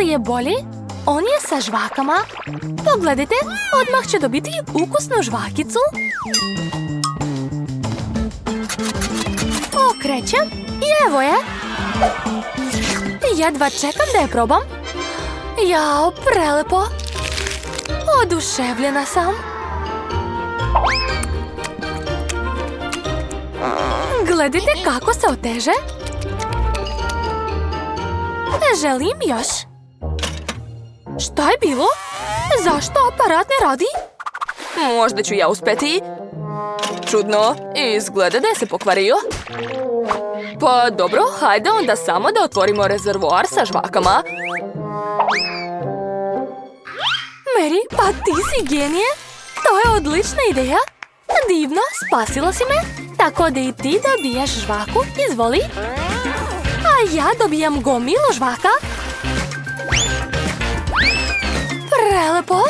li je bolji? On je sa žvakama. Pogledajte, odmah će dobiti ukusnu žvakicu. Okrećem i evo je. Jedva čekam da je probam. Jao, prelepo. Oduševljena sam. Gledajte kako se oteže. Želim još. Šta je bilo? Zašto aparat ne radi? Možda ću ja uspeti. Čudno, izgleda da je se pokvario. Pa dobro, hajde onda samo da otvorimo rezervoar sa žvakama. Mary, pa ti si genije. To je odlična ideja. Divno, spasila si me. Tako da i ti dobiješ žvaku, izvoli. A ja dobijam gomilu žvaka. Prelepo.